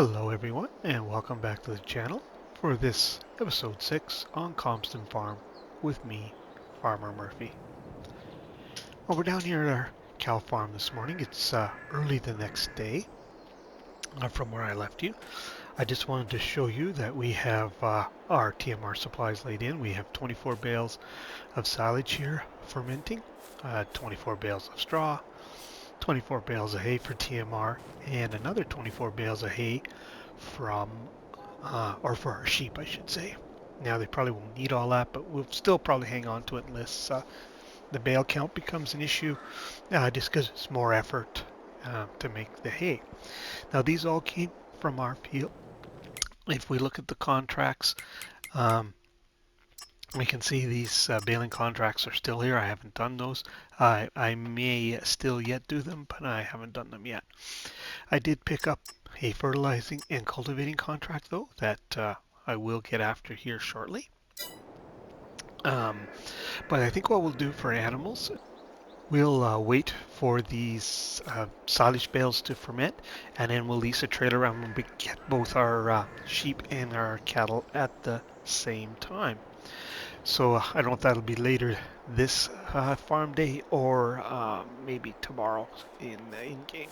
Hello everyone, and welcome back to the channel for this episode 6 on Calmsden Farm with me, Farmer Murphy. Well, we're down here at our cow farm this morning. It's early the next day from where I left you. I just wanted to show you that we have our TMR supplies laid in. We have 24 bales of silage here fermenting, 24 bales of straw, 24 bales of hay for TMR, and another 24 bales of hay from, or for our sheep, I should say. Now they probably won't need all that, but we'll still probably hang on to it unless the bale count becomes an issue, just because it's more effort to make the hay. Now these all came from our field. If we look at the contracts, we can see these baling contracts are still here. I haven't done those. I may still yet do them, but I haven't done them yet. I did pick up a fertilizing and cultivating contract, though, that I will get after here shortly. But I think what we'll do for animals, we'll wait for these silage bales to ferment, and then we'll lease a trailer around when we get both our sheep and our cattle at the same time. So I don't know if that'll be later this farm day or maybe tomorrow in game.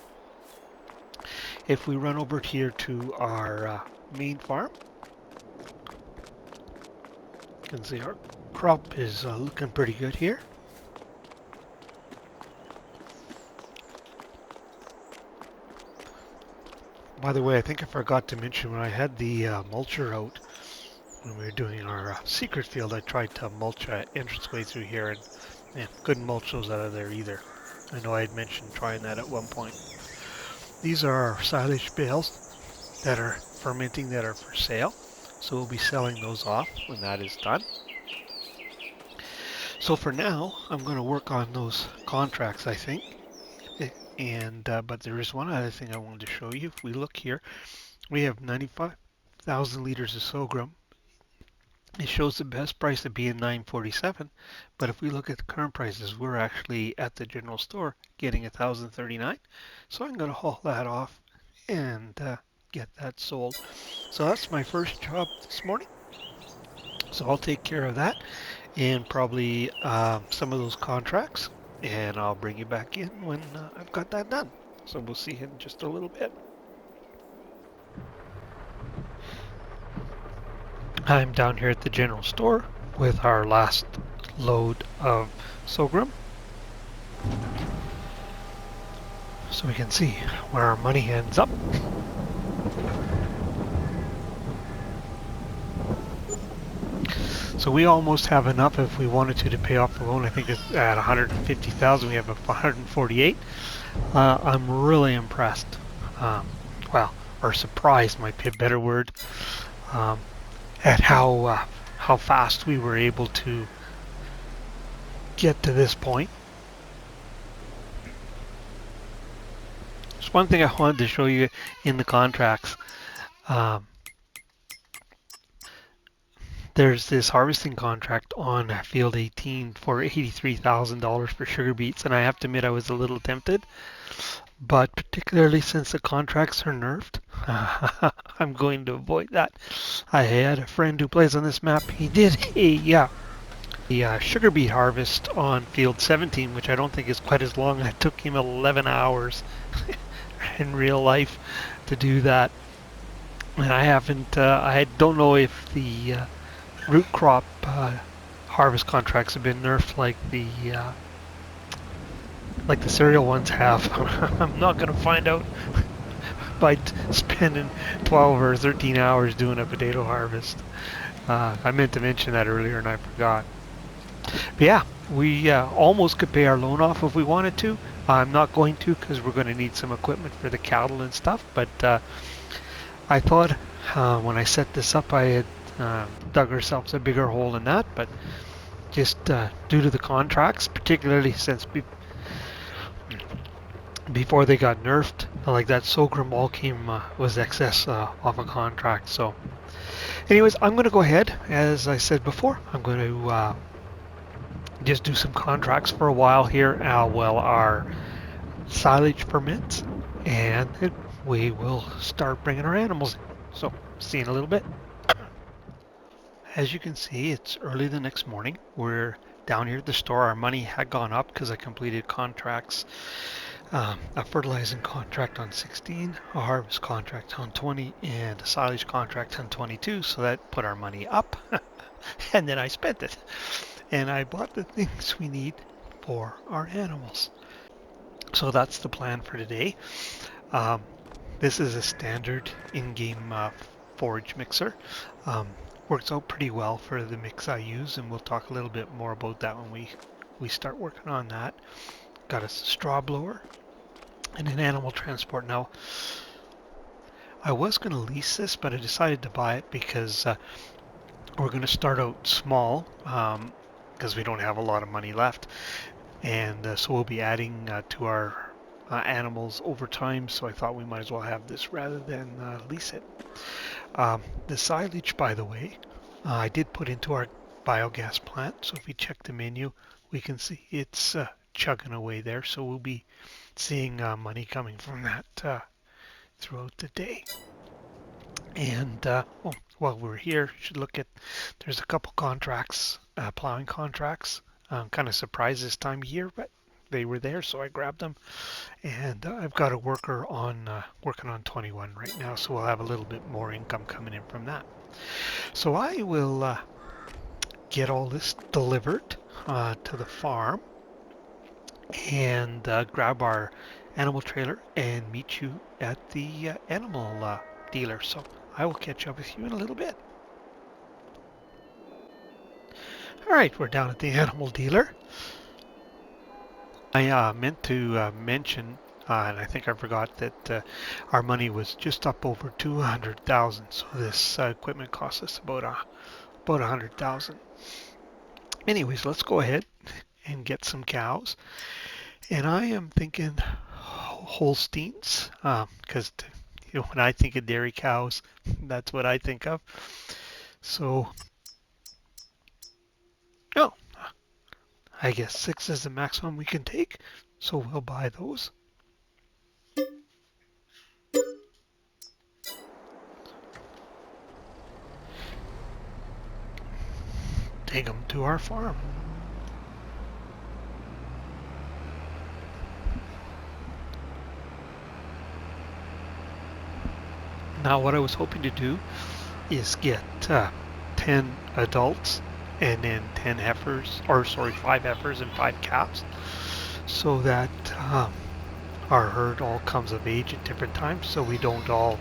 If we run over here to our main farm, you can see our crop is looking pretty good here. By the way, I think I forgot to mention when I had the mulcher out, when we were doing our secret field, I tried to mulch an entranceway through here, and couldn't mulch those out of there either. I know I had mentioned trying that at one point. These are our silage bales that are fermenting, that are for sale. So we'll be selling those off when that is done. So for now, I'm going to work on those contracts, I think. And but there is one other thing I wanted to show you. If we look here, we have 95,000 liters of sorghum. It shows the best price to be in $9.47, but if we look at the current prices, we're actually at the general store getting $1,039. So I'm going to haul that off and get that sold. So that's my first job this morning. So I'll take care of that and probably some of those contracts, and I'll bring you back in when I've got that done. So we'll see in just a little bit. I'm down here at the general store with our last load of sorghum, so we can see where our money ends up. So we almost have enough if we wanted to pay off the loan. I think it's at 150,000. We have 148. I'm really impressed. Well, or surprised might be a better word. At how fast we were able to get to this point. Just one thing I wanted to show you in the contracts. There's this harvesting contract on field 18 for $83,000 for sugar beets, and I have to admit I was a little tempted, but particularly since the contracts are nerfed, I'm going to avoid that. I had a friend who plays on this map. He did a sugar beet harvest on field 17, which I don't think is quite as long. It took him 11 hours in real life to do that. And I haven't, I don't know if the root crop harvest contracts have been nerfed like the cereal ones have. I'm not going to find out by spending 12 or 13 hours doing a potato harvest. I meant to mention that earlier and I forgot. But yeah, we almost could pay our loan off if we wanted to. I'm not going to, because we're going to need some equipment for the cattle and stuff. But I thought when I set this up, I had dug ourselves a bigger hole in that. But just due to the contracts, particularly since before they got nerfed, like that sorghum all came was excess off a contract. So anyways, I'm going to go ahead, as I said before, I'm going to just do some contracts for a while here while our silage ferments, and we will start bringing our animals in. So, see you in a little bit. As you can see, it's early the next morning. We're down here at the store. Our money had gone up because I completed contracts, a fertilizing contract on 16, a harvest contract on 20, and a silage contract on 22. So that put our money up, and then I spent it. And I bought the things we need for our animals. So that's the plan for today. This is a standard in-game forage mixer. Works out pretty well for the mix I use, and we'll talk a little bit more about that when we start working on that. Got a straw blower and an animal transport. Now, I was going to lease this, but I decided to buy it because we're going to start out small because we don't have a lot of money left. And so we'll be adding to our animals over time, so I thought we might as well have this rather than lease it. The silage, by the way, I did put into our biogas plant, so if we check the menu, we can see it's chugging away there, so we'll be seeing money coming from that throughout the day. And while we're here, should look at, there's a couple contracts, plowing contracts. I'm kind of surprised this time of year, but they were there, so I grabbed them. And I've got a worker on working on 21 right now, so we'll have a little bit more income coming in from that. So I will get all this delivered to the farm and grab our animal trailer and meet you at the animal dealer. So I will catch up with you in a little bit. All right, we're down at the animal dealer. I meant to mention, and I think I forgot that our money was just up over 200,000. So this equipment cost us about 100,000. Anyways, let's go ahead and get some cows. And I am thinking Holsteins, because when I think of dairy cows, that's what I think of. So, oh, I guess 6 is the maximum we can take, so we'll buy those. Take them to our farm. Now what I was hoping to do is get 10 adults and then 10 heifers, or sorry, 5 heifers and 5 calves, so that our herd all comes of age at different times, so we don't all,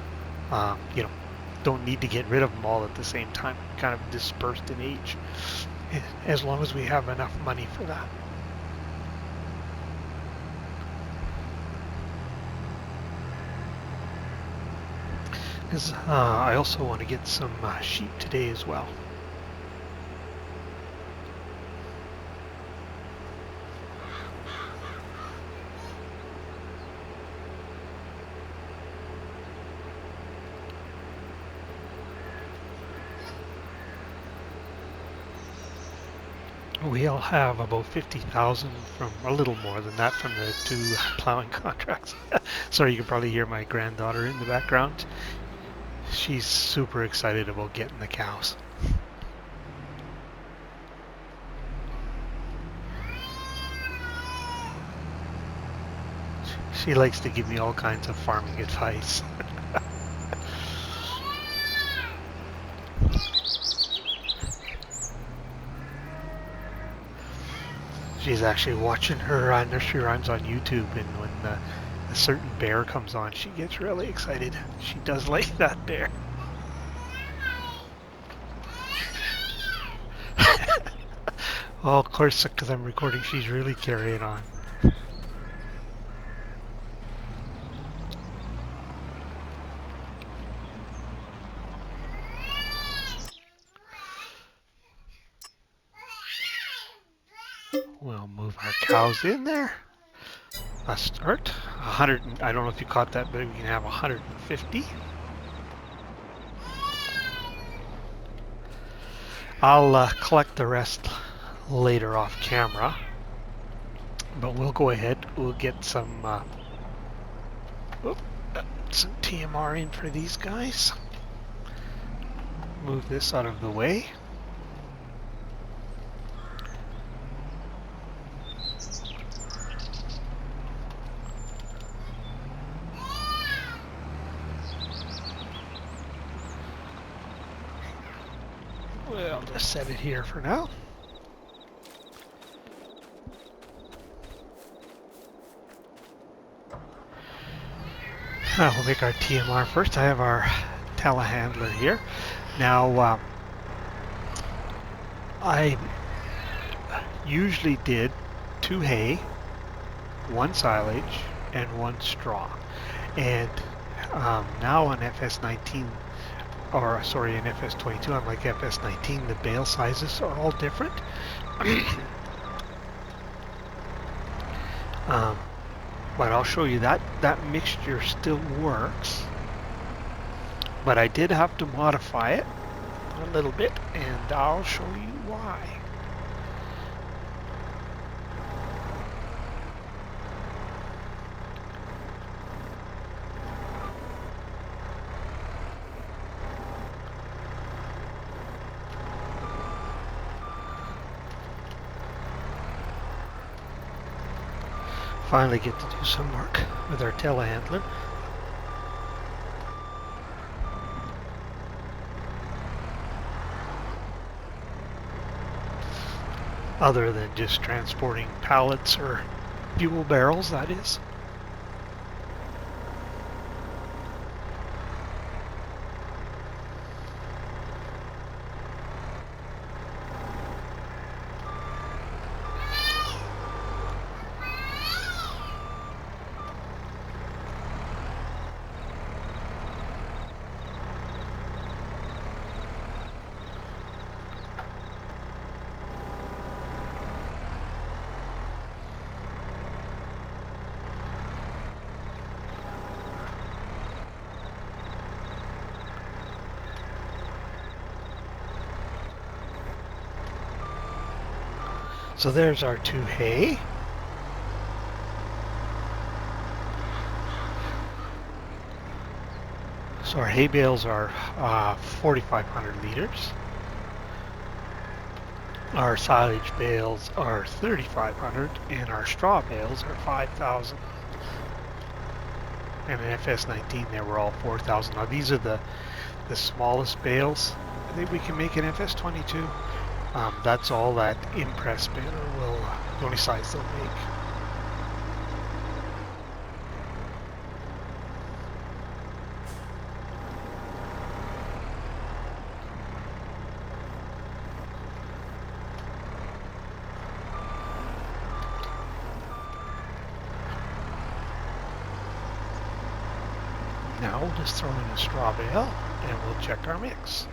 don't need to get rid of them all at the same time, kind of dispersed in age, as long as we have enough money for that. Because I also want to get some sheep today as well. We'll have about 50,000 from, a little more than that, from the 2 plowing contracts. Sorry, you can probably hear my granddaughter in the background. She's super excited about getting the cows. She likes to give me all kinds of farming advice. She's actually watching her nursery rhymes on YouTube, and when a certain bear comes on, she gets really excited. She does like that bear. Well, of course, because I'm recording, she's really carrying on. We'll move our cows in there. Let's start. 100. I don't know if you caught that, but we can have 150. I'll collect the rest later off camera, but we'll go ahead. We'll get some. some TMR in for these guys. Move this out of the way. We'll just set it here for now. We'll make our TMR first. I have our telehandler here. Now, I usually did 2 hay, 1 silage, and 1 straw. And now on FS19, or sorry, in FS22, unlike FS19, the bale sizes are all different. But I'll show you that mixture still works. But I did have to modify it a little bit, and I'll show you why. Finally get to do some work with our telehandler. Other than just transporting pallets or fuel barrels, that is. So there's our 2 hay. So our hay bales are 4,500 liters. Our silage bales are 3,500, and our straw bales are 5,000. And in FS19 they were all 4,000. Now these are the smallest bales I think we can make in FS22. That's all that impress baler will, the only size they'll make. Now we'll just throw in a straw bale and we'll check our mix.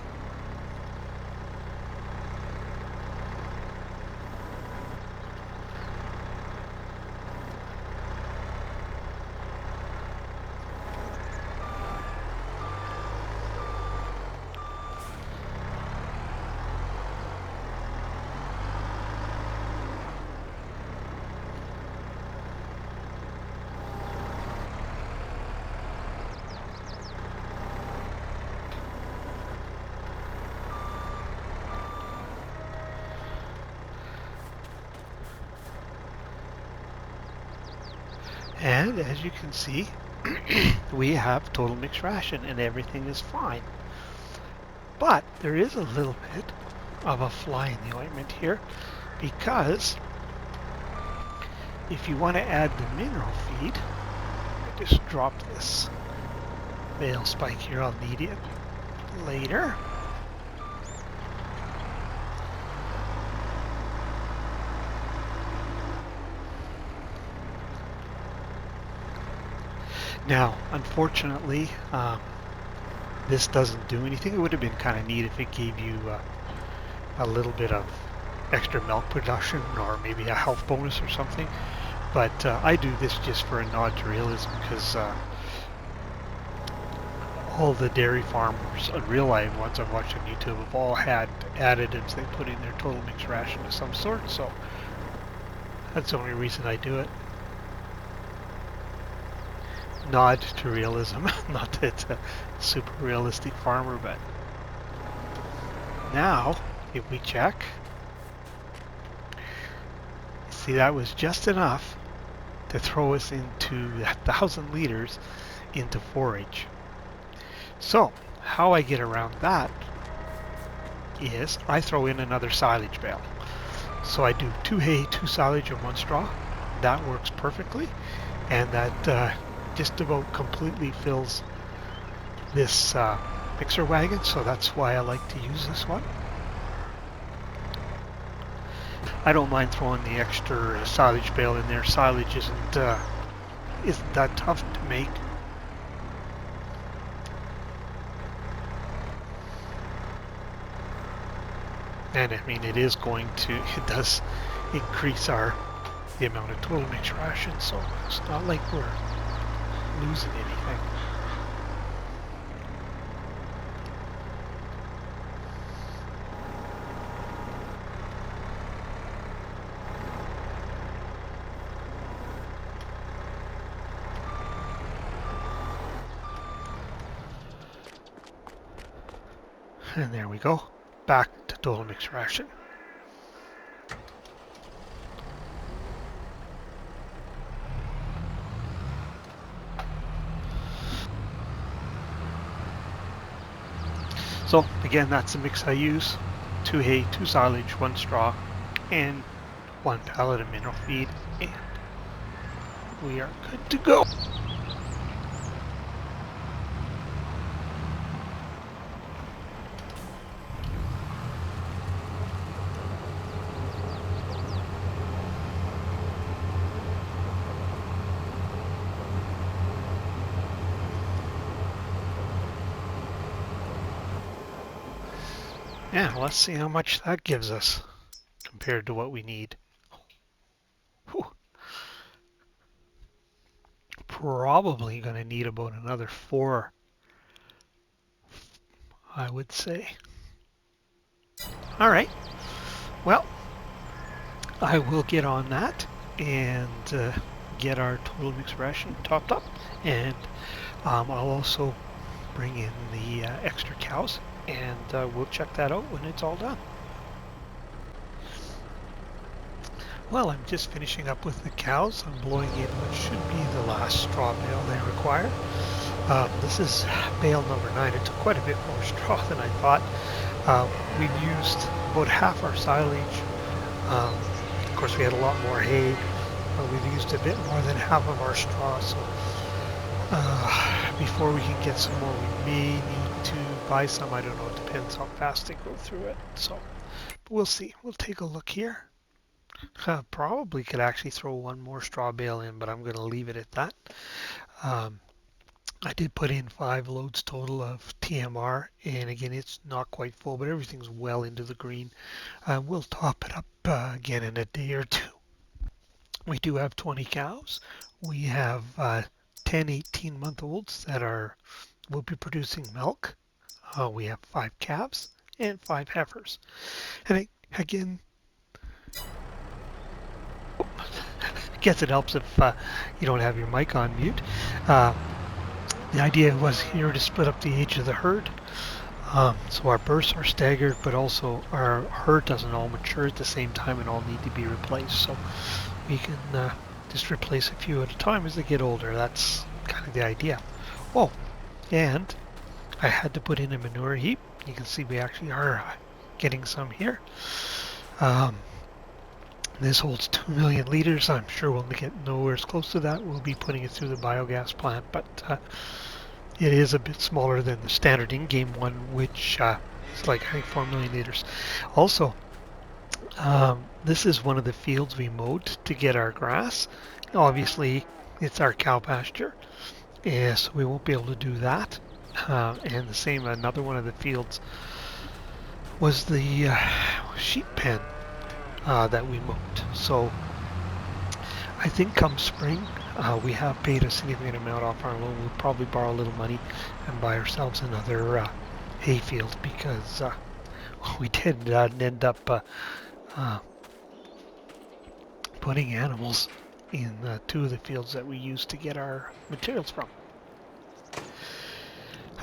And as you can see, we have total mixed ration and everything is fine. But there is a little bit of a fly in the ointment here, because if you want to add the mineral feed, I just dropped this bale spike here, I'll need it later. Now, unfortunately, this doesn't do anything. It would have been kind of neat if it gave you a little bit of extra milk production or maybe a health bonus or something. But I do this just for a nod to realism, because all the dairy farmers and real life ones I've watched on YouTube have all had additives they put in their total mixed ration of some sort. So that's the only reason I do it. nod to realism. Not that it's a super realistic farmer, but now if we check, see that was just enough to throw us into 1,000 liters into forage. So how I get around that is I throw in another silage bale. So I do 2 hay, 2 silage, and 1 straw. That works perfectly, and that just about completely fills this mixer wagon, so that's why I like to use this one. I don't mind throwing the extra silage bale in there. Silage isn't that tough to make. And I mean, it does increase the amount of total mix ration, so it's not like we're losing anything. And there we go, back to total mix ration. So again, that's the mix I use: 2 hay, 2 silage, 1 straw, and 1 pallet of mineral feed, and we are good to go. Yeah, let's see how much that gives us compared to what we need. Whew. Probably going to need about another 4, I would say. All right. Well, I will get on that and get our total mix ration topped up, and I'll also bring in the extra cows, and we'll check that out when it's all done. Well, I'm just finishing up with the cows. I'm blowing in what should be the last straw bale they require. This is bale number 9. It took quite a bit more straw than I thought. We've used about half our silage. Of course, we had a lot more hay. We've used a bit more than half of our straw, so before we can get some more, we may need to buy some. I don't know. It depends how fast they go through it. So, but we'll see. We'll take a look here. Probably could actually throw 1 more straw bale in, but I'm going to leave it at that. I did put in 5 loads total of TMR, and again, it's not quite full, but everything's well into the green. We'll top it up again in a day or 2. We do have 20 cows. We have 10 18-month-olds that will be producing milk. We have 5 calves and 5 heifers. And again, I guess it helps if you don't have your mic on mute. The idea was here to split up the age of the herd. So our births are staggered, but also our herd doesn't all mature at the same time and all need to be replaced. So we can just replace a few at a time as they get older. That's kind of the idea. Oh, and I had to put in a manure heap. You can see we actually are getting some here. This holds 2 million liters. I'm sure we'll get nowhere as close to that. We'll be putting it through the biogas plant, but it is a bit smaller than the standard in-game one, which is like, I think, 4 million liters. Also, this is one of the fields we mowed to get our grass. Obviously, it's our cow pasture, so we won't be able to do that. And the same, another one of the fields was the sheep pen that we mowed. So I think come spring, we have paid a significant amount off our loan. We'll probably borrow a little money and buy ourselves another hay field, because we did end up putting animals in 2 of the fields that we used to get our materials from.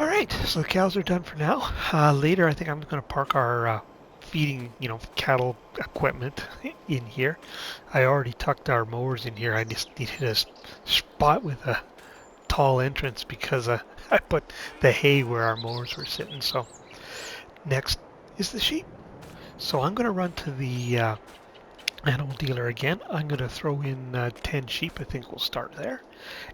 Alright, so the cows are done for now. Later I think I'm going to park our feeding, cattle equipment in here. I already tucked our mowers in here. I just needed a spot with a tall entrance because I put the hay where our mowers were sitting. So next is the sheep. So I'm going to run to the animal dealer again. I'm going to throw in 10 sheep. I think we'll start there.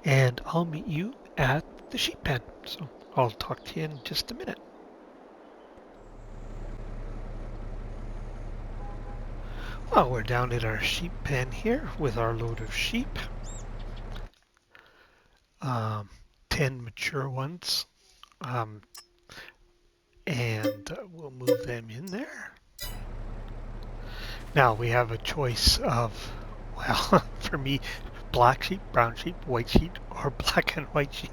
And I'll meet you at the sheep pen. So I'll talk to you in just a minute. Well, we're down at our sheep pen here with our load of sheep. 10 mature ones. And we'll move them in there. Now we have a choice of, well, for me, black sheep, brown sheep, white sheep, or black and white sheep.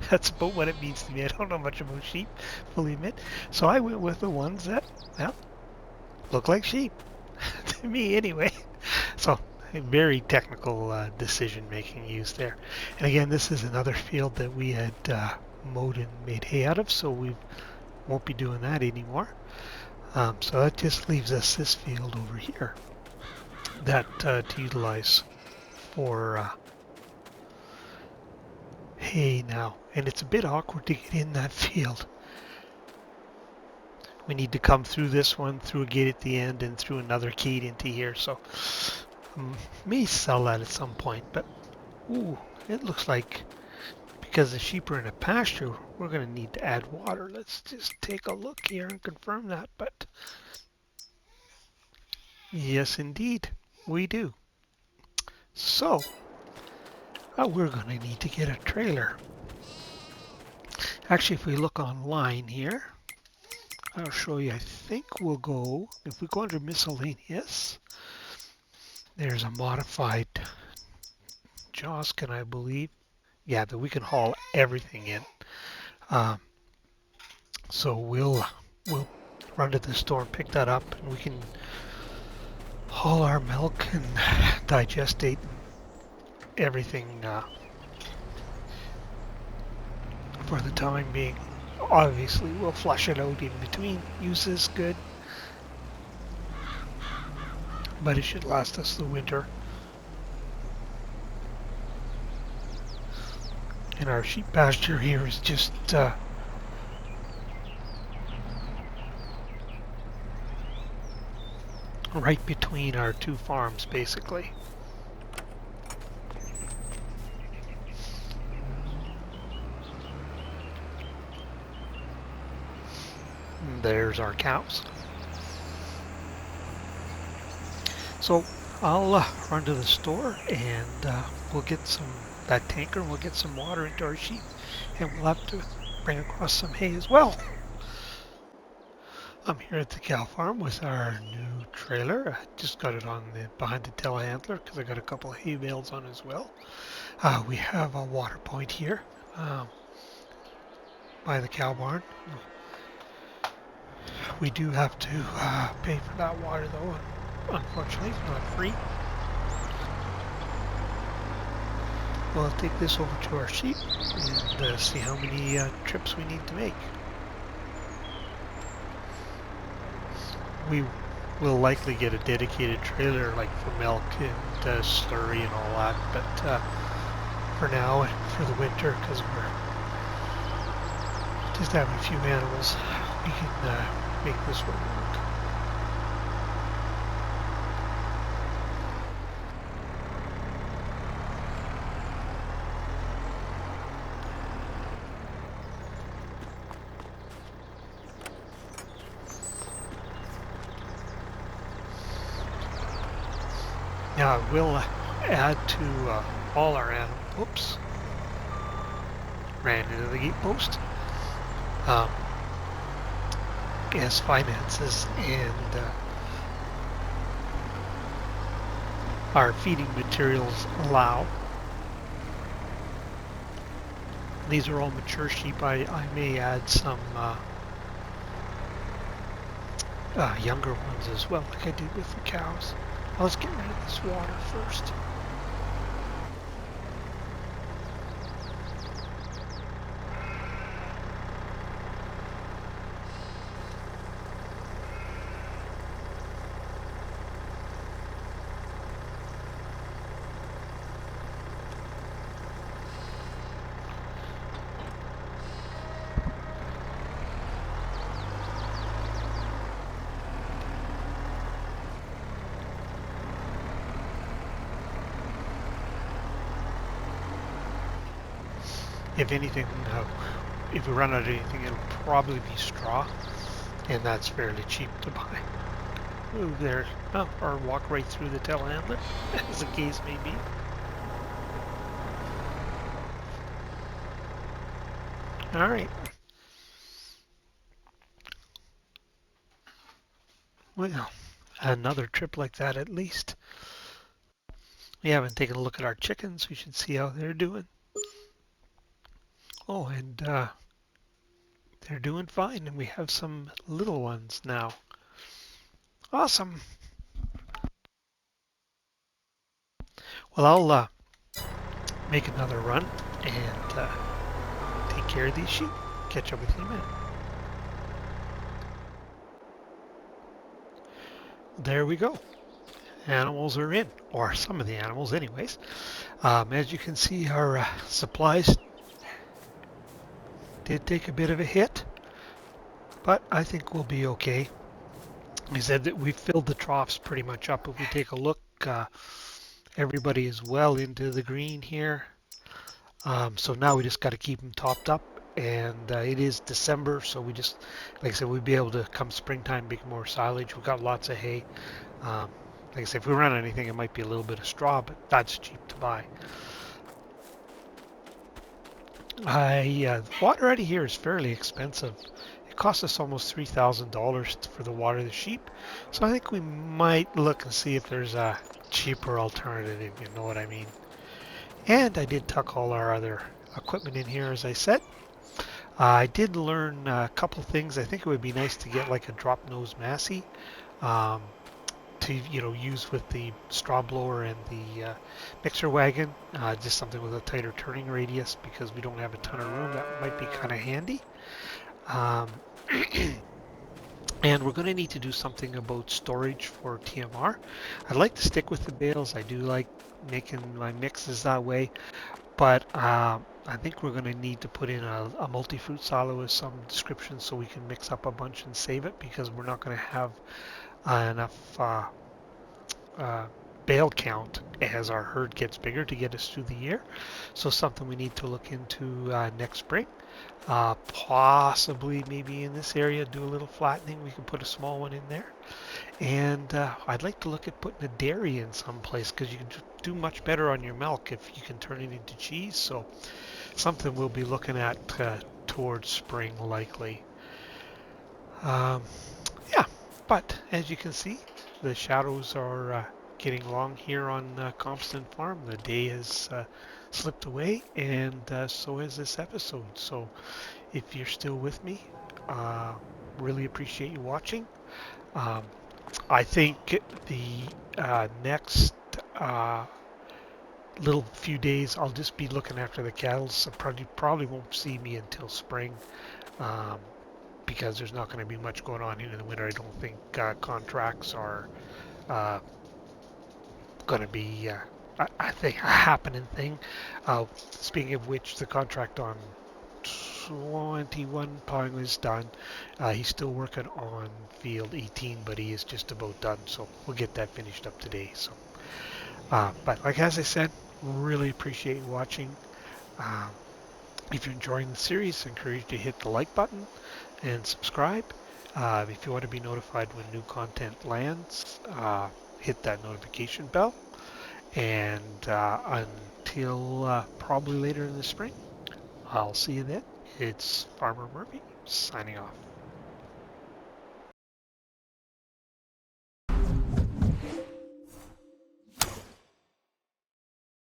That's about what it means to me. I don't know much about sheep, fully admit. So I went with the ones that, well, look like sheep. To me, anyway. So, a very technical decision making used there. And again, this is another field that we had mowed and made hay out of, so we won't be doing that anymore. So that just leaves us this field over here that to utilize for hay now. And it's a bit awkward to get in that field. We need to come through this one, through a gate at the end, and through another gate into here. So may sell that at some point. But ooh, it looks like because the sheep are in a pasture, we're going to need to add water. Let's just take a look here and confirm that. But yes, indeed, we do. So we're going to need to get a trailer. Actually, if we look online here, I'll show you. I think we'll go, if we go under miscellaneous, there's a modified Joskin, I believe. Yeah, that we can haul everything in. So we'll run to the store and pick that up, and we can haul our milk and digestate everything for the time being. Obviously, we'll flush it out in between uses, good. But it should last us the winter. And our sheep pasture here is just right between our two farms, basically. And there's our cows. So I'll run to the store and we'll get that tanker, and we'll get some water into our sheep, and we'll have to bring across some hay as well. I'm here at the cow farm with our new trailer. I just got it on behind the telehandler because I got a couple of hay bales on as well. We have a water point here by the cow barn. We do have to pay for that water though. Unfortunately, it's not free. We'll take this over to our sheep and see how many trips we need to make. We will likely get a dedicated trailer like for milk and slurry and all that, but for now and for the winter, because we're just having a few animals, we can make this one work. Now I will add to all our animals. Oops. Ran into the gate post. As finances and our feeding materials allow. These are all mature sheep. I may add some younger ones as well, like I did with the cows. Let's get rid of this water first. if anything, if we run out of anything, it'll probably be straw, and that's fairly cheap to buy. Move there, or walk right through the telehandler, as the case may be. All right. Well, another trip like that at least. We haven't taken a look at our chickens. We should see how they're doing. Oh, and they're doing fine, and we have some little ones now. Awesome. Well, I'll make another run and take care of these sheep. Catch up with you in a minute. There we go. Animals are in, or some of the animals anyways. As you can see, our supplies did take a bit of a hit, but I think we'll be okay. We said that we filled the troughs pretty much up. If we take a look, everybody is well into the green here. So now we just got to keep them topped up. And it is December, so we just, like I said, we'll be able to come springtime make more silage. We've got lots of hay. Like I said, if we run anything, it might be a little bit of straw, but that's cheap to buy. Water out of here is fairly expensive. It costs us almost $3,000 for the water of the sheep. So I think we might look and see if there's a cheaper alternative, if you know what I mean. And I did tuck all our other equipment in here, as I said. I did learn a couple things. I think it would be nice to get like a drop nose Massey to use with the straw blower and the mixer wagon. Just something with a tighter turning radius because we don't have a ton of room. That might be kind of handy. Um, and we're going to need to do something about storage for TMR. I'd like to stick with the bales. I do like making my mixes that way. But I think we're going to need to put in a multi-fruit silo with some description so we can mix up a bunch and save it because we're not going to have enough bale count as our herd gets bigger to get us through the year. So something we need to look into next spring. Possibly maybe in this area do a little flattening. We can put a small one in there. And I'd like to look at putting a dairy in someplace because you can do much better on your milk if you can turn it into cheese. So something we'll be looking at towards spring likely. Yeah, but as you can see, the shadows are getting long here on Calmsden Farm. The day has slipped away, and so has this episode. So if you're still with me, really appreciate you watching. I think the next little few days I'll just be looking after the cattle, so probably won't see me until spring because there's not going to be much going on in the winter. I don't think contracts are going to be I think a happening thing. Speaking of which, the contract on 21 plowing is done. He's still working on field 18, but he is just about done, so we'll get that finished up today. So but like as I said, really appreciate you watching. If you're enjoying the series, I encourage you to hit the like button and subscribe. If you want to be notified when new content lands, hit that notification bell. And until probably later in the spring, I'll see you then. It's Farmer Murphy signing off.